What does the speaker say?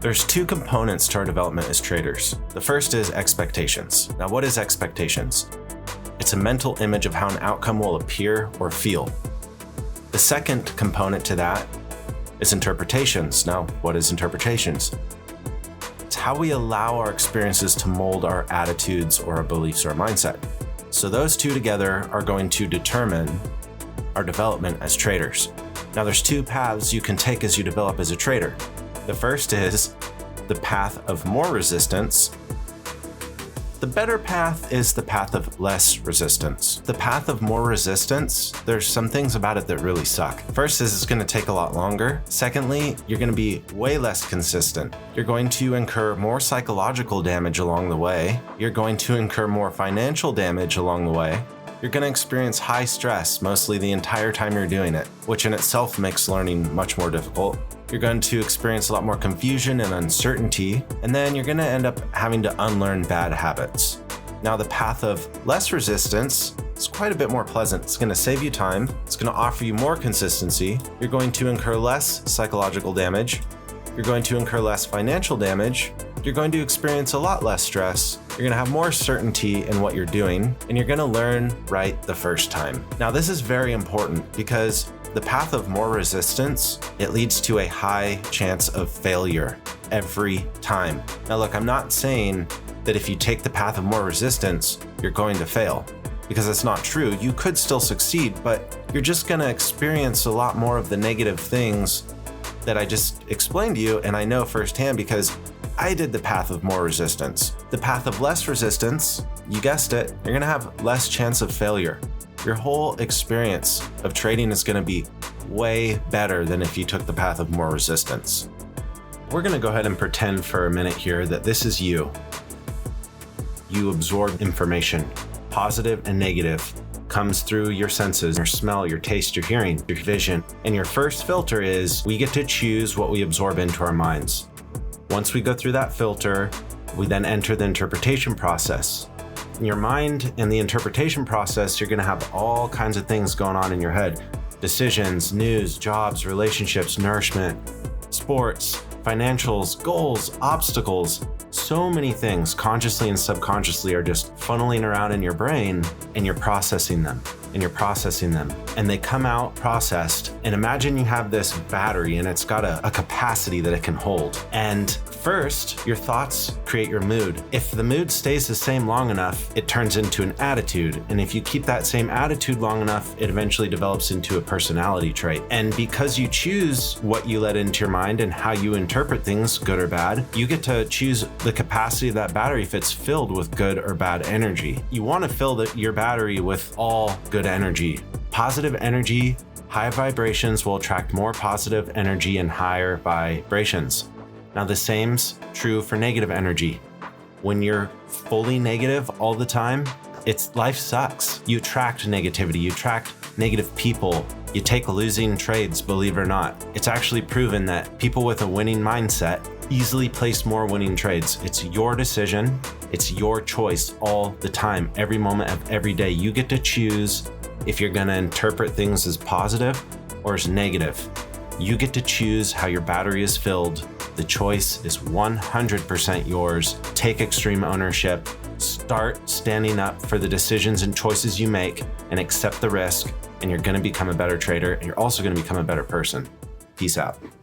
There's two components to our development as traders. The first is expectations. Now, what is expectations? It's a mental image of how an outcome will appear or feel. The second component to that is interpretations. Now, what is interpretations? It's how we allow our experiences to mold our attitudes or our beliefs or our mindset. So those two together are going to determine our development as traders. Now, there's two paths you can take as you develop as a trader. The first is the path of more resistance. The better path is the path of less resistance. The path of more resistance, there's some things about it that really suck. First is it's going to take a lot longer. Secondly, you're going to be way less consistent. You're going to incur more psychological damage along the way. You're going to incur more financial damage along the way. You're going to experience high stress mostly the entire time you're doing it, which in itself makes learning much more difficult. You're going to experience a lot more confusion and uncertainty, and then you're going to end up having to unlearn bad habits. Now, the path of less resistance is quite a bit more pleasant. It's going to save you time. It's going to offer you more consistency. You're going to incur less psychological damage. You're going to incur less financial damage. You're going to experience a lot less stress. You're going to have more certainty in what you're doing, and you're going to learn right the first time. Now, this is very important because the path of more resistance, it leads to a high chance of failure every time. Now, look, I'm not saying that if you take the path of more resistance, you're going to fail, because that's not true. You could still succeed, but you're just going to experience a lot more of the negative things that I just explained to you, and I know firsthand because I did the path of more resistance. The path of less resistance, you guessed it, you're gonna have less chance of failure. Your whole experience of trading is gonna be way better than if you took the path of more resistance. We're gonna go ahead and pretend for a minute here that this is you. You absorb information, positive and negative, comes through your senses, your smell, your taste, your hearing, your vision. And your first filter is we get to choose what we absorb into our minds. Once we go through that filter, we then enter the interpretation process. In your mind and the interpretation process, you're going to have all kinds of things going on in your head. Decisions, news, jobs, relationships, nourishment, sports, financials, goals, obstacles. So many things consciously and subconsciously are just funneling around in your brain, and you're processing them. And they come out processed. And imagine you have this battery and it's got a capacity that it can hold. And first, your thoughts create your mood. If the mood stays the same long enough, it turns into an attitude. And if you keep that same attitude long enough, it eventually develops into a personality trait. And because you choose what you let into your mind and how you interpret things, good or bad, you get to choose the capacity of that battery if it's filled with good or bad energy. You want to fill your battery with all good energy. Positive energy, high vibrations will attract more positive energy and higher vibrations. Now, the same's true for negative energy. When you're fully negative all the time, life sucks. You attract negativity, you attract negative people. You take losing trades, believe it or not. It's actually proven that people with a winning mindset easily place more winning trades. It's your decision. It's your choice all the time, every moment of every day. You get to choose if you're going to interpret things as positive or as negative. You get to choose how your battery is filled. The choice is 100% yours. Take extreme ownership. Start standing up for the decisions and choices you make and accept the risk, and you're going to become a better trader, and you're also going to become a better person. Peace out.